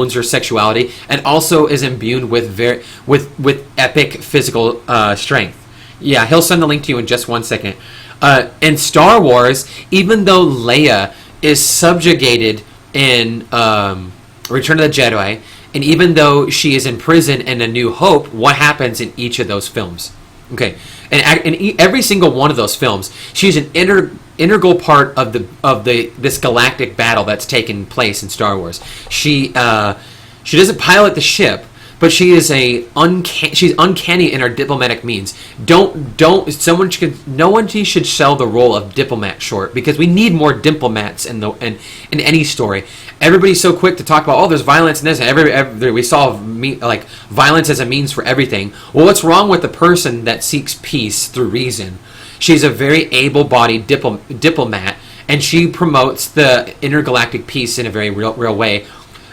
owns her sexuality and also is imbued with epic physical strength. Yeah, he'll send the link to you in just 1 second. In Star Wars, even though Leia is subjugated in Return of the Jedi, and even though she is in prison in A New Hope, what happens in each of those films? Okay, and in every single one of those films, she's an integral part of this galactic battle that's taken place in Star Wars. She doesn't pilot the ship, but she is she's uncanny in her diplomatic means. No one should sell the role of diplomat short, because we need more diplomats in any story. Everybody's so quick to talk about, there's violence in this, and we saw like violence as a means for everything. Well, what's wrong with the person that seeks peace through reason? She's a very able-bodied diplomat, and she promotes the intergalactic peace in a very real way.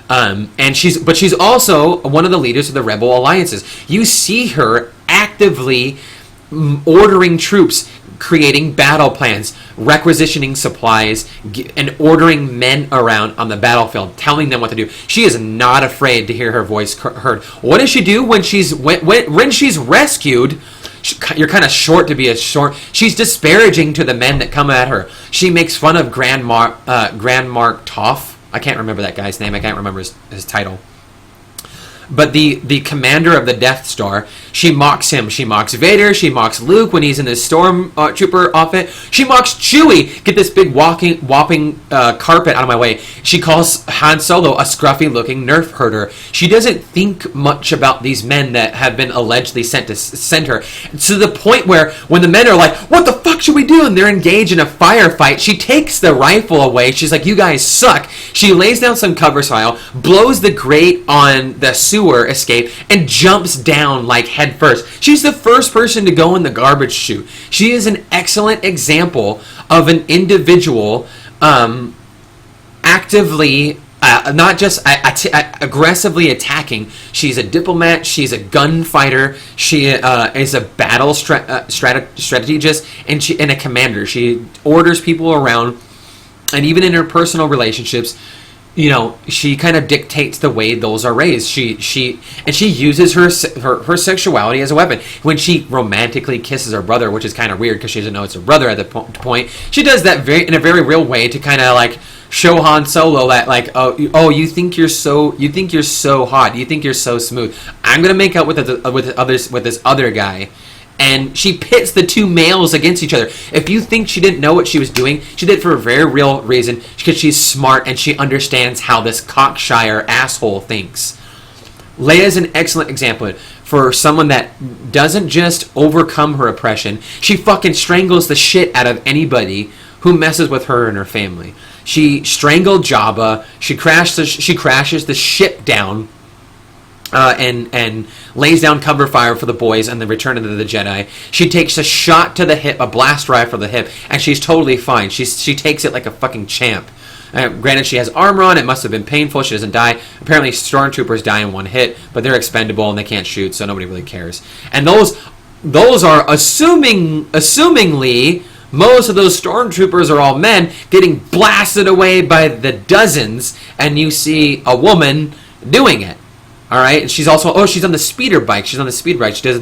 And she's also one of the leaders of the rebel alliances. You see her actively ordering troops, creating battle plans, requisitioning supplies, and ordering men around on the battlefield, telling them what to do. She is not afraid to hear her voice heard. What does she do when she's rescued? You're kind of short to be a short. She's disparaging to the men that come at her. She makes fun of Grand Mark Toff. I can't remember that guy's name. I can't remember his title. But the commander of the Death Star, she mocks him. She mocks Vader. She mocks Luke when he's in his stormtrooper outfit. She mocks Chewie. Get this big whopping carpet out of my way. She calls Han Solo a scruffy-looking nerf herder. She doesn't think much about these men that have been allegedly sent her. To the point where when the men are like, what the fuck should we do? And they're engaged in a firefight, she takes the rifle away. She's like, you guys suck. She lays down some cover fire, blows the grate on the sewer escape, and jumps down like head first. She's the first person to go in the garbage chute. She is an excellent example of an individual actively, not just aggressively attacking. She's a diplomat. She's a gunfighter. She is a battle strategist, and a commander. She orders people around, and even in her personal relationships, she kind of dictates the way those are raised. She uses her sexuality as a weapon. When she romantically kisses her brother, which is kind of weird because she doesn't know it's her brother at the point, she does that in a very real way to kind of like show Han Solo that like, you think you're so hot, you think you're so smooth. I'm gonna make out with this other guy. And she pits the two males against each other. If you think she didn't know what she was doing, she did it for a very real reason, because she's smart and she understands how this cockshire asshole thinks. Leia is an excellent example for someone that doesn't just overcome her oppression. She fucking strangles the shit out of anybody who messes with her and her family. She strangled Jabba. She crashes the ship down. And lays down cover fire for the boys and the Return of the Jedi. She takes a shot to the hip, a blast rifle to the hip, and she's totally fine. She takes it like a fucking champ. Granted, she has armor on. It must have been painful. She doesn't die. Apparently, stormtroopers die in one hit, but they're expendable and they can't shoot, so nobody really cares. And those are assumingly, most of those stormtroopers are all men getting blasted away by the dozens, and you see a woman doing it. All right, and she's also, she's on the speeder bike. She does the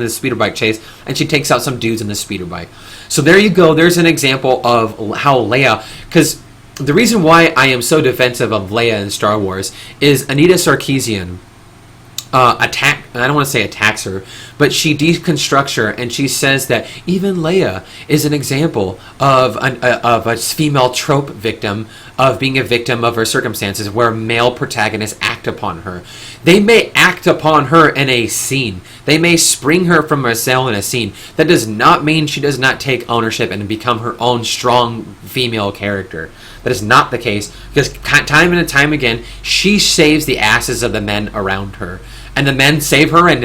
speeder bike chase, and she takes out some dudes in the speeder bike. So there you go. There's an example of how Leia, because the reason why I am so defensive of Leia in Star Wars is Anita Sarkeesian I don't want to say attacks her, but she deconstructs her, and she says that even Leia is an example of a female trope victim, of being a victim of her circumstances, where male protagonists act upon her. They may act upon her in a scene. They may spring her from a cell in a scene. That does not mean she does not take ownership and become her own strong female character. That is not the case, because time and time again, she saves the asses of the men around her. And the men save her in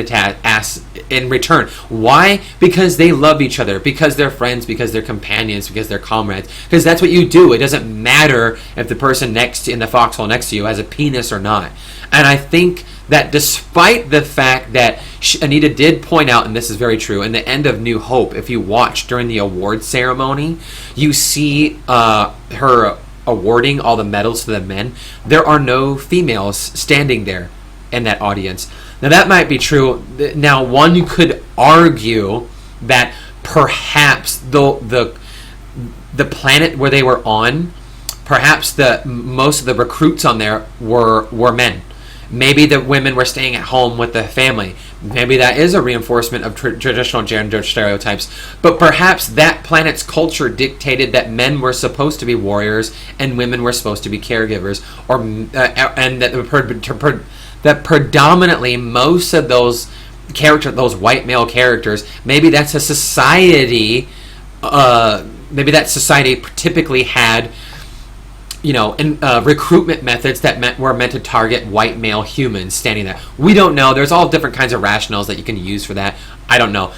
return. Why? Because they love each other. Because they're friends. Because they're companions. Because they're comrades. Because that's what you do. It doesn't matter if the person in the foxhole next to you has a penis or not. And I think that despite the fact that Anita did point out, and this is very true, in the end of New Hope, if you watch during the award ceremony, you see her awarding all the medals to the men, there are no females standing there in that audience. Now that might be true. Now one could argue that perhaps the planet where they were on, perhaps most of the recruits on there were men. Maybe the women were staying at home with the family. Maybe that is a reinforcement of traditional gender stereotypes. But perhaps that planet's culture dictated that men were supposed to be warriors and women were supposed to be caregivers, and that predominantly most of those those white male characters, maybe that's a society. Maybe that society typically had, recruitment methods that were meant to target white male humans standing there. We don't know. There's all different kinds of rationales that you can use for that. I don't know.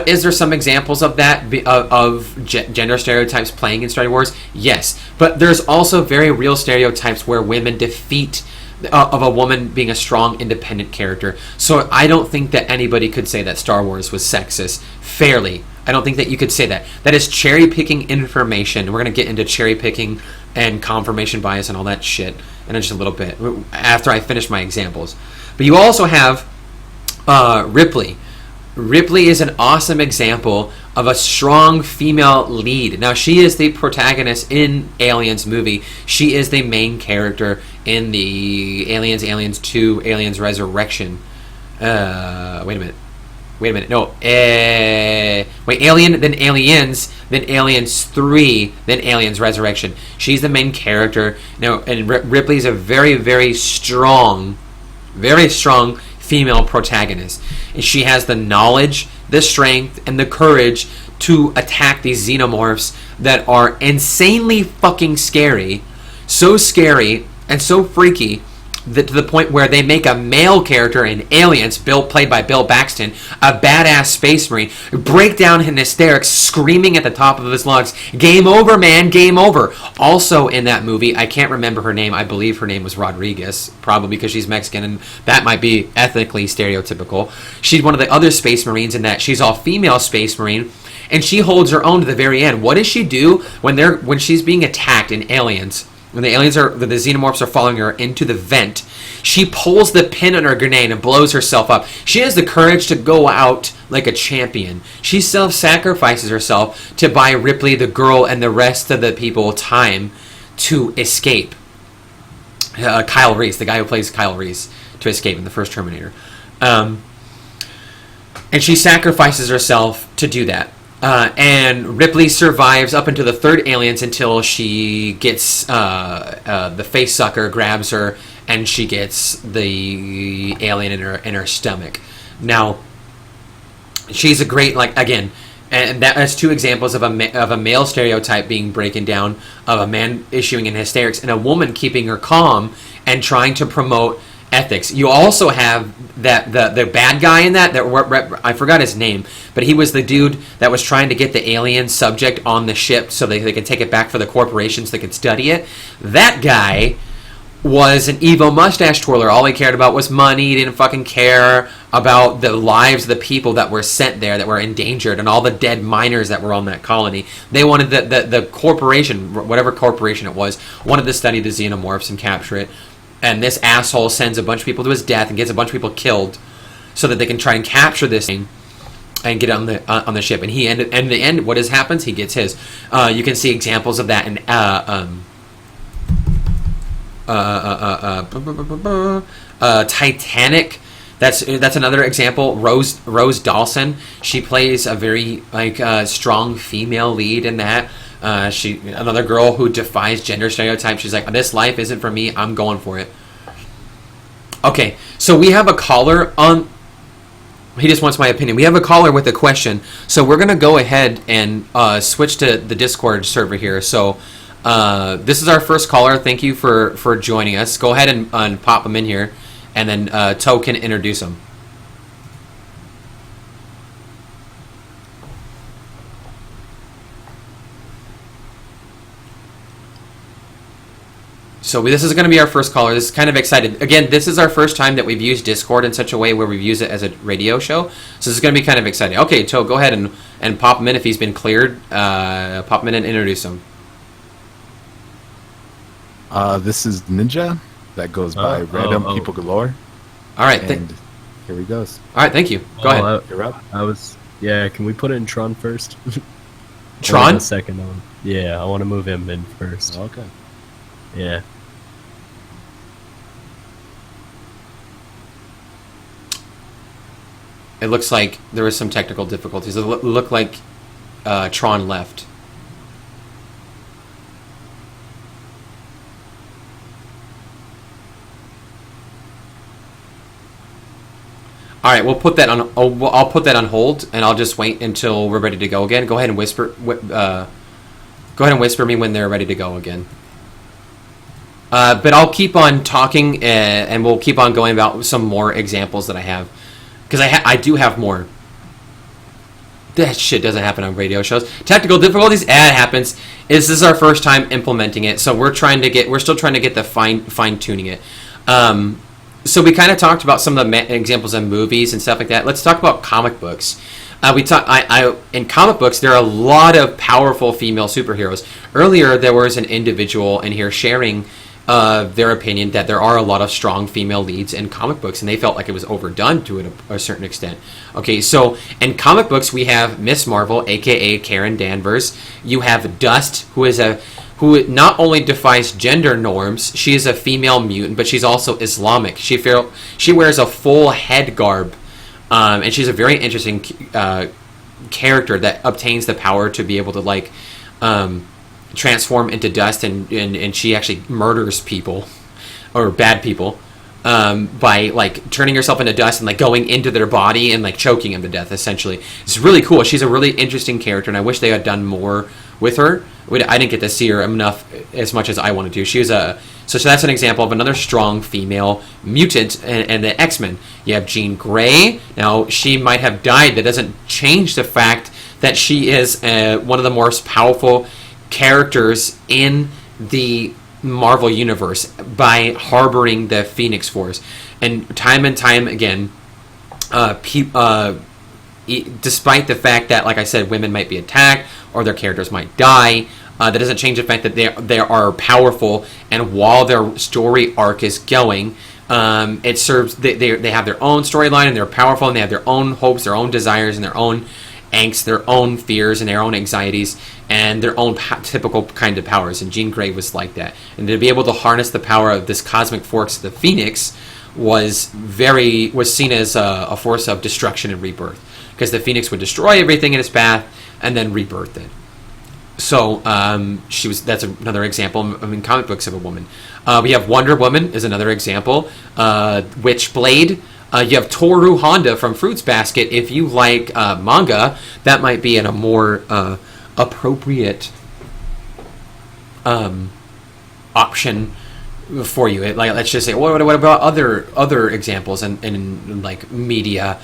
Is there some examples of that, of gender stereotypes playing in Star Wars? Yes. But there's also very real stereotypes where women defeat of a woman being a strong, independent character. So I don't think that anybody could say that Star Wars was sexist fairly. I don't think that you could say that. That is cherry-picking information. We're going to get into cherry-picking and confirmation bias and all that shit in just a little bit after I finish my examples. But you also have Ripley. Ripley is an awesome example of a strong female lead. Now, she is the protagonist in Aliens movie. She is the main character in the Aliens 2, Aliens Resurrection. Wait a minute. No. Alien, then Aliens, then Aliens 3, then Aliens Resurrection. She's the main character. Now, and Ripley's a very, very strong female protagonist. And she has the knowledge, the strength, and the courage to attack these xenomorphs that are insanely fucking scary. So scary and so freaky that to the point where they make a male character in Aliens, played by Bill Paxton, a badass space marine, break down in hysterics, screaming at the top of his lungs, "Game over, man, game over." Also in that movie, I can't remember her name. I believe her name was Rodriguez, probably because she's Mexican, and that might be ethnically stereotypical. She's one of the other space marines in that she's all female space marine, and she holds her own to the very end. What does she do when she's being attacked in Aliens? When the xenomorphs are following her into the vent, she pulls the pin on her grenade and blows herself up. She has the courage to go out like a champion. She self-sacrifices herself to buy Ripley, the girl, and the rest of the people time to escape. Kyle Reese, the guy who plays Kyle Reese, to escape in the first Terminator. And she sacrifices herself to do that. And Ripley survives up into the third Aliens until she gets the face sucker grabs her, and she gets the alien in her stomach. Now, she's a great, again, and that's two examples of a male stereotype being broken down, of a man issuing in hysterics and a woman keeping her calm and trying to promote ethics. You also have that the bad guy in that I forgot his name, but he was the dude that was trying to get the alien subject on the ship so they could take it back for the corporations that could study it. That guy was an evil mustache twirler. All he cared about was money. He didn't fucking care about the lives of the people that were sent there, that were endangered, and all the dead miners that were on that colony. They wanted the corporation, whatever corporation it was, wanted to study the xenomorphs and capture it. And this asshole sends a bunch of people to his death and gets a bunch of people killed so that they can try and capture this thing and get on the ship. And in the end, what happens? He gets his. You can see examples of that in Titanic. That's another example. Rose Dawson. She plays a very strong female lead in that. Another girl who defies gender stereotypes. She's like, this life isn't for me. I'm going for it. Okay, so we have a caller on. He just wants my opinion. We have a caller with a question, so we're gonna go ahead and switch to the Discord server here. So this is our first caller. Thank you for joining us. Go ahead and pop him in here, and then Toe can introduce him. So this is going to be our first caller. This is kind of excited. Again, this is our first time that we've used Discord in such a way where we've used it as a radio show. So this is going to be kind of exciting. Okay, Toe, go ahead and pop him in if he's been cleared. Pop him in and introduce him. This is Ninja. That goes by Random People Galore. All right. And here he goes. All right. Thank you. Go ahead. You're up. Can we put it in Tron first? Tron? A second on. Yeah, I want to move him in first. Okay. Yeah. It looks like there was some technical difficulties. It looked like Tron left. All right, we'll put that on. I'll put that on hold, and I'll just wait until we're ready to go again. Go ahead and whisper. Go ahead and whisper me when they're ready to go again. But I'll keep on talking, and we'll keep on going about some more examples that I have, because I do have more. That shit doesn't happen on radio shows. Technical difficulties, it happens. This is our first time implementing it, so we're still trying to get the fine tuning it. So we kind of talked about some of the examples of movies and stuff like that. Let's talk about comic books. In comic books, there are a lot of powerful female superheroes. Earlier, there was an individual in here sharing their opinion that there are a lot of strong female leads in comic books, and they felt like it was overdone to a certain extent. Okay, so in comic books, we have Miss Marvel, a.k.a. Karen Danvers. You have Dust, who not only defies gender norms, she is a female mutant, but she's also Islamic. She wears a full head garb, and she's a very interesting character that obtains the power to be able to transform into dust, and she actually murders people or bad people by turning herself into dust and going into their body and choking them to death. Essentially, it's really cool. She's a really interesting character, and I wish they had done more with her. I didn't get to see her as much as I wanted to. So that's an example of another strong female mutant in the X-Men. You have Jean Grey. Now, she might have died. That doesn't change the fact that she is one of the most powerful characters in the Marvel Universe by harboring the Phoenix Force. And time again, despite the fact that, like I said, women might be attacked or their characters might die, that doesn't change the fact that they are powerful, and while their story arc is going, it serves. They have their own storyline, and they're powerful, and they have their own hopes, their own desires, and their own angst, their own fears, and their own anxieties, and their own typical kind of powers. And Jean Grey was like that, and to be able to harness the power of this cosmic force, the Phoenix, was seen as a force of destruction and rebirth, because the Phoenix would destroy everything in its path and then rebirth it. So that's another example. I mean, comic books of a woman. We have Wonder Woman is another example. Witchblade. You have Toru Honda from Fruits Basket. If you like manga, that might be in a more appropriate option for you. Let's just say, what about other examples in media?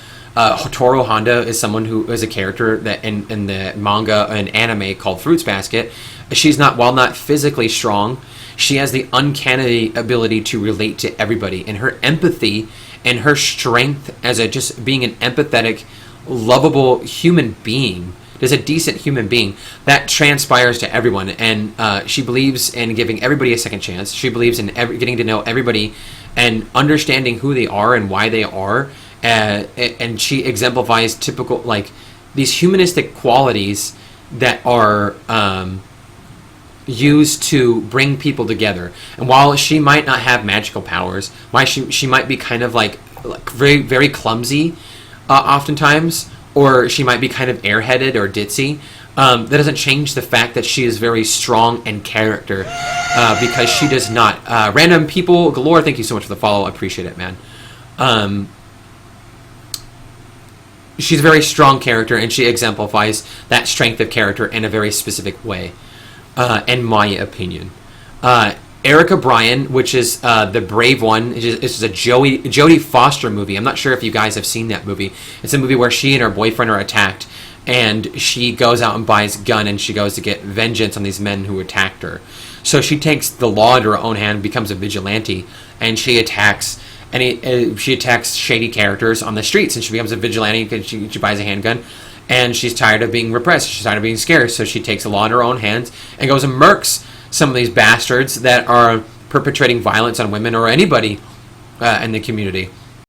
Toru Honda is someone who is a character that in the manga and anime called Fruits Basket. She's while not physically strong, she has the uncanny ability to relate to everybody, and her empathy and her strength as just being an empathetic, lovable human being, as a decent human being, that transpires to everyone. And she believes in giving everybody a second chance. She believes in getting to know everybody and understanding who they are and why they are. And she exemplifies typical, these humanistic qualities that are used to bring people together. And while she might not have magical powers, she might be kind of very, very clumsy oftentimes, or she might be kind of airheaded or ditzy, that doesn't change the fact that she is very strong in character, because she does not. Random People Galore, thank you so much for the follow. I appreciate it, man. She's a very strong character, and she exemplifies that strength of character in a very specific way, in my opinion. Erica Bryan, which is the Brave One, is a Jodie Foster movie. I'm not sure if you guys have seen that movie. It's a movie where she and her boyfriend are attacked, and she goes out and buys a gun, and she goes to get vengeance on these men who attacked her. So she takes the law into her own hand, becomes a vigilante, and she attacks shady characters on the streets, and she becomes a vigilante because she buys a handgun, and she's tired of being repressed. She's tired of being scared, so she takes the law in her own hands and goes and murks some of these bastards that are perpetrating violence on women or anybody in the community.